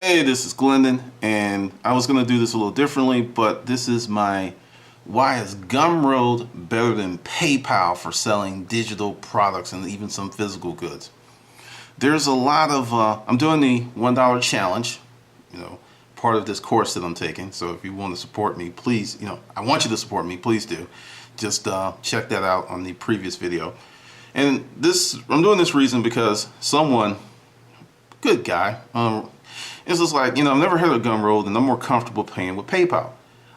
Hey, this is Glendon, and I was going to do this a little differently, but this is my why is Gumroad better than PayPal for selling digital products and even some physical goods. There's a lot of, I'm doing the $1 challenge, part of this course that I'm taking. So if you want to support me, please, I want you to support me, please do. Just check that out on the previous video. And I'm doing this reason because someone, good guy, it's just like, I've never heard of Gumroad and I'm more comfortable paying with PayPal.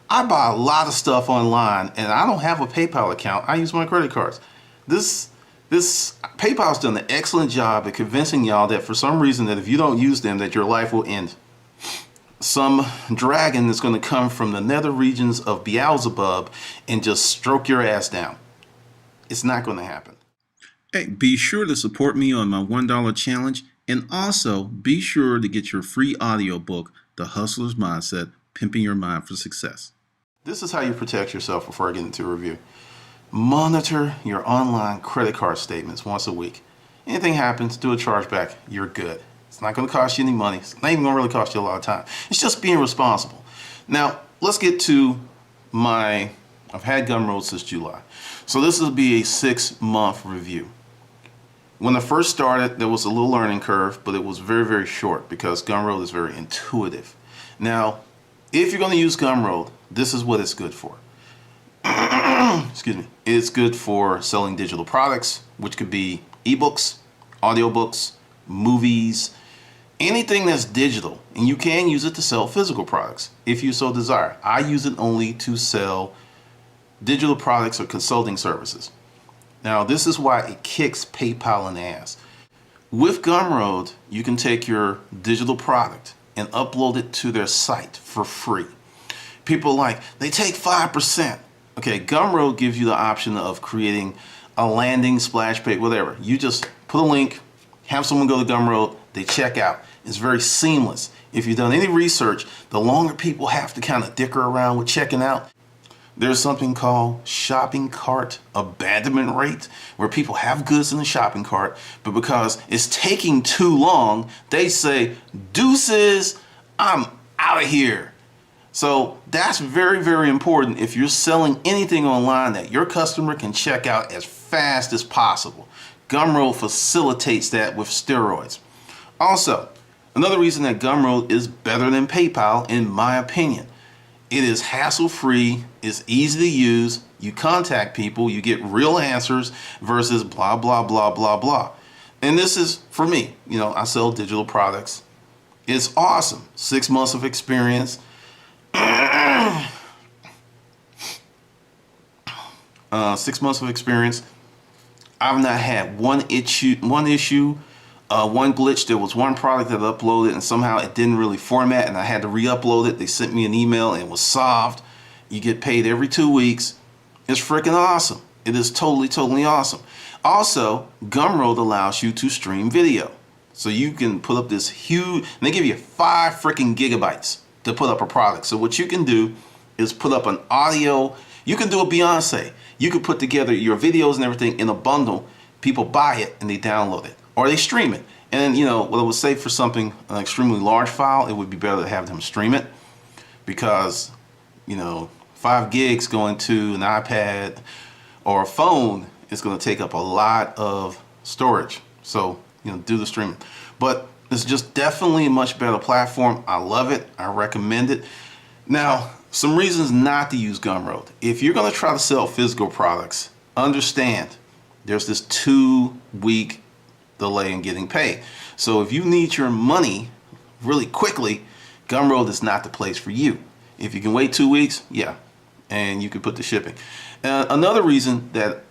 I buy a lot of stuff online and I don't have a PayPal account. I use my credit cards. This PayPal's done an excellent job at convincing y'all that for some reason that if you don't use them that your life will end. Some dragon is going to come from the nether regions of Beelzebub and just stroke your ass down. It's not going to happen. Hey, be sure to support me on my $1 challenge. And also, be sure to get your free audiobook, The Hustler's Mindset, Pimping Your Mind for Success. This is how you protect yourself before I get into a review. Monitor your online credit card statements once a week. Anything happens, do a chargeback, you're good. It's not going to cost you any money. It's not even going to really cost you a lot of time. It's just being responsible. Now, let's get to I've had Gumroad since July. So this will be a 6-month review. When I first started, there was a little learning curve, but it was very, very short because Gumroad is very intuitive. Now, if you're going to use Gumroad, this is what it's good for. Excuse me. It's good for selling digital products, which could be ebooks, audiobooks, movies, anything that's digital. And you can use it to sell physical products if you so desire. I use it only to sell digital products or consulting services. Now, this is why it kicks PayPal in the ass. With Gumroad, you can take your digital product and upload it to their site for free. People they take 5%. Okay, Gumroad gives you the option of creating a landing splash page, whatever. You just put a link, have someone go to Gumroad, they check out. It's very seamless. If you've done any research, the longer people have to kind of dicker around with checking out, there's something called shopping cart abandonment rate, where people have goods in the shopping cart, but because it's taking too long, they say, deuces, I'm out of here. So that's very, very important if you're selling anything online that your customer can check out as fast as possible. Gumroad facilitates that with steroids. Also, another reason that Gumroad is better than PayPal, in my opinion, it is hassle-free, it's easy to use, you contact people, you get real answers versus blah, blah, blah, blah, blah. And this is, for me, I sell digital products. It's awesome. 6 months of experience. 6 months of experience. I've not had one issue, one glitch. There was one product that I uploaded and somehow it didn't really format and I had to re-upload it. They sent me an email and it was solved. You get paid every 2 weeks. It's freaking awesome. It is totally, totally awesome. Also, Gumroad allows you to stream video. So you can put up this huge, and they give you 5 freaking gigabytes to put up a product. So what you can do is put up an audio. You can do a Beyonce. You can put together your videos and everything in a bundle. People buy it and they download it. Or they stream it. And what I would say for something, an extremely large file, it would be better to have them stream it because, 5 gigs going to an iPad or a phone is going to take up a lot of storage. So, do the streaming. But it's just definitely a much better platform. I love it. I recommend it. Now, some reasons not to use Gumroad. If you're going to try to sell physical products, understand there's this 2-week delay in getting paid. So if you need your money really quickly, Gumroad is not the place for you. If you can wait 2 weeks, yeah, and you can put the shipping. Another reason that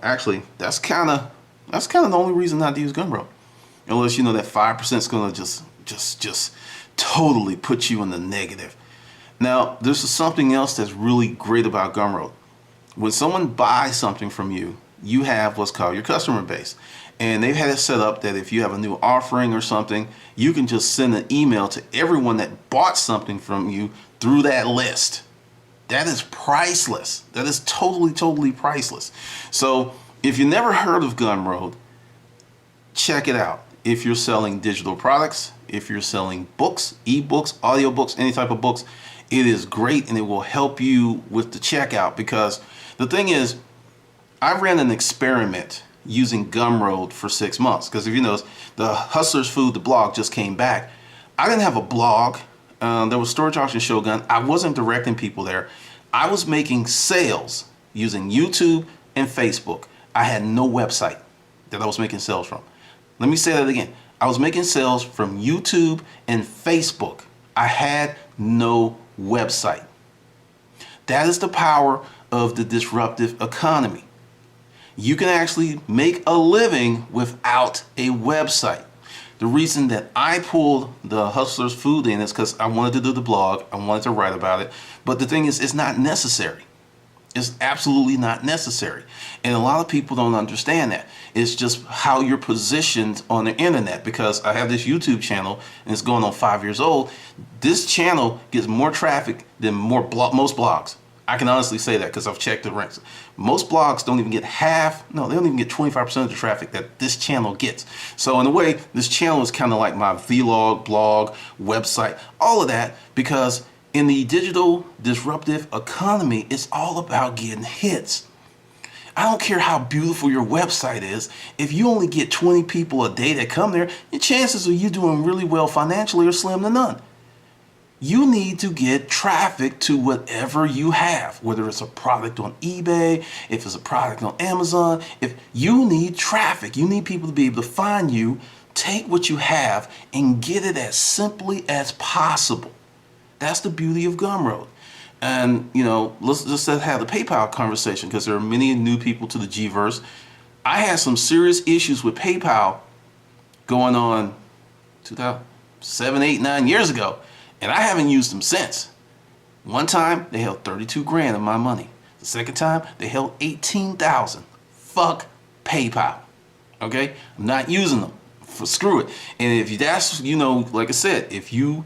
actually that's kind of the only reason not to use Gumroad, unless that 5% is going to just totally put you in the negative. Now there's something else that's really great about Gumroad. When someone buys something from you, you have what's called your customer base. And they've had it set up that if you have a new offering or something, you can just send an email to everyone that bought something from you through that list. That is priceless. That is totally, totally priceless. So if you never heard of Gumroad, check it out. If you're selling digital products, if you're selling books, ebooks, audiobooks, any type of books. It is great, and it will help you with the checkout, because the thing is, I ran an experiment using Gumroad for 6 months, because if you notice, the Hustler's Food, the blog, just came back. I didn't have a blog. There was Storage Auction Shogun. I wasn't directing people there. I was making sales using YouTube and Facebook. I had no website that I was making sales from. Let me say that again. I was making sales from YouTube and Facebook. I had no website. That is the power of the disruptive economy. You can actually make a living without a website. The reason that I pulled the Hustler's Food in is because I wanted to do the blog. I wanted to write about it. But the thing is, it's not necessary. It's absolutely not necessary. And a lot of people don't understand that. It's just how you're positioned on the internet, because I have this YouTube channel and it's going on 5 years old. This channel gets more traffic than most blogs. I can honestly say that because I've checked the ranks. Most blogs don't even get they don't even get 25% of the traffic that this channel gets. So in a way, this channel is kind of like my vlog, blog, website, all of that, because in the digital disruptive economy, it's all about getting hits. I don't care how beautiful your website is. If you only get 20 people a day that come there, your chances of you doing really well financially are slim to none. You need to get traffic to whatever you have, whether it's a product on eBay, if it's a product on Amazon. If you need traffic, you need people to be able to find you, take what you have, and get it as simply as possible. That's the beauty of Gumroad. And, let's just have the PayPal conversation, because there are many new people to the Gverse. I had some serious issues with PayPal going on 2007, 8, 9 years ago, and I haven't used them since. One time, they held 32 grand of my money. The second time, they held 18,000. Fuck PayPal. Okay? I'm not using them. Screw it. And if that's, like I said, if you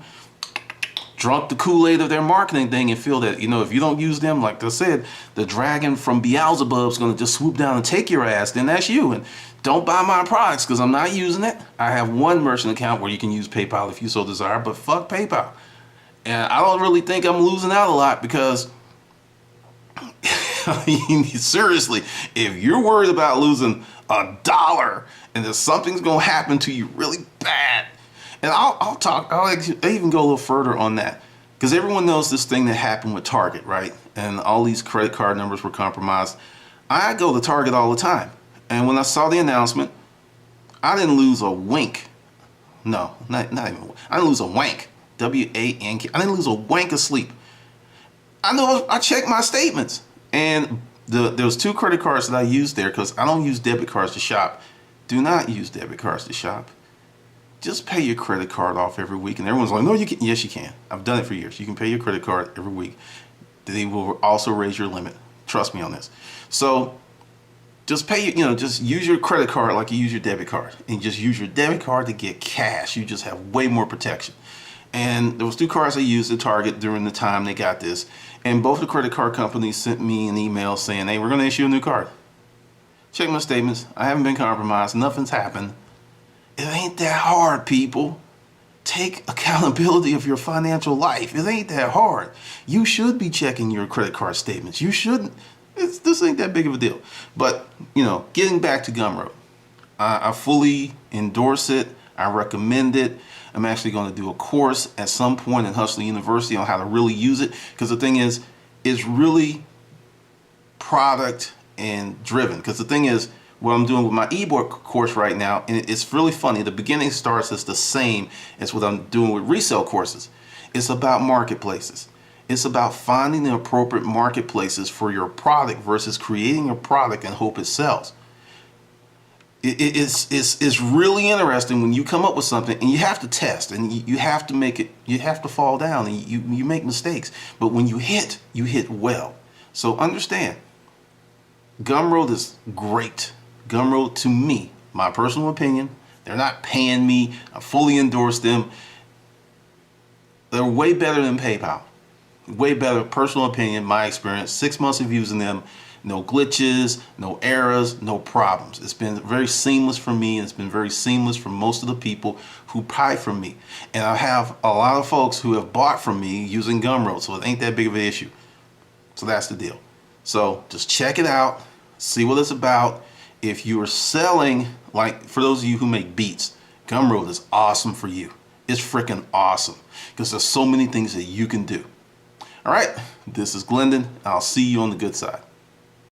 drunk the Kool-Aid of their marketing thing and feel that, if you don't use them, like I said, the dragon from Beelzebub's going to just swoop down and take your ass, then that's you. And don't buy my products, because I'm not using it. I have one merchant account where you can use PayPal if you so desire, but fuck PayPal. And I don't really think I'm losing out a lot, because seriously, if you're worried about losing $1 and that something's going to happen to you really bad, and I'll even go a little further on that, because everyone knows this thing that happened with Target, right? And all these credit card numbers were compromised. I go to Target all the time. And when I saw the announcement, I didn't lose a wink. No, not even. I didn't lose a wank. W-A-N-K. I didn't lose a wank of sleep. I checked my statements. And there was 2 credit cards that I used there, because I don't use debit cards to shop. Do not use debit cards to shop. Just pay your credit card off every week. And everyone's like, no, you can. Yes, you can. I've done it for years. You can pay your credit card every week. They will also raise your limit. Trust me on this. So just pay, just use your credit card like you use your debit card. And just use your debit card to get cash. You just have way more protection. And there was 2 cards I used at Target during the time they got this. And both the credit card companies sent me an email saying, hey, we're going to issue a new card. Check my statements. I haven't been compromised. Nothing's happened. It ain't that hard, people. Take accountability of your financial life. It ain't that hard. You should be checking your credit card statements. You shouldn't. This ain't that big of a deal. But, getting back to Gumroad, I fully endorse it. I recommend it. I'm actually going to do a course at some point in Hustler University on how to really use it, because the thing is, it's really product and driven. Because the thing is, what I'm doing with my ebook course right now, and it's really funny. The beginning starts as the same as what I'm doing with resale courses. It's about marketplaces. It's about finding the appropriate marketplaces for your product versus creating a product and hope it sells. It's really interesting when you come up with something and you have to test and you have to make it, you have to fall down and you make mistakes. But when you hit well. So understand, Gumroad is great. Gumroad, to me, my personal opinion, they're not paying me. I fully endorse them. They're way better than PayPal. Way better, personal opinion, my experience. 6 months of using them. No glitches, no errors, no problems. It's been very seamless for me, and it's been very seamless for most of the people who buy from me. And I have a lot of folks who have bought from me using Gumroad, so it ain't that big of an issue. So that's the deal. So just check it out, see what it's about. If you are selling, like for those of you who make beats, Gumroad is awesome for you. It's freaking awesome because there's so many things that you can do. All right, this is Glendon. I'll see you on the good side.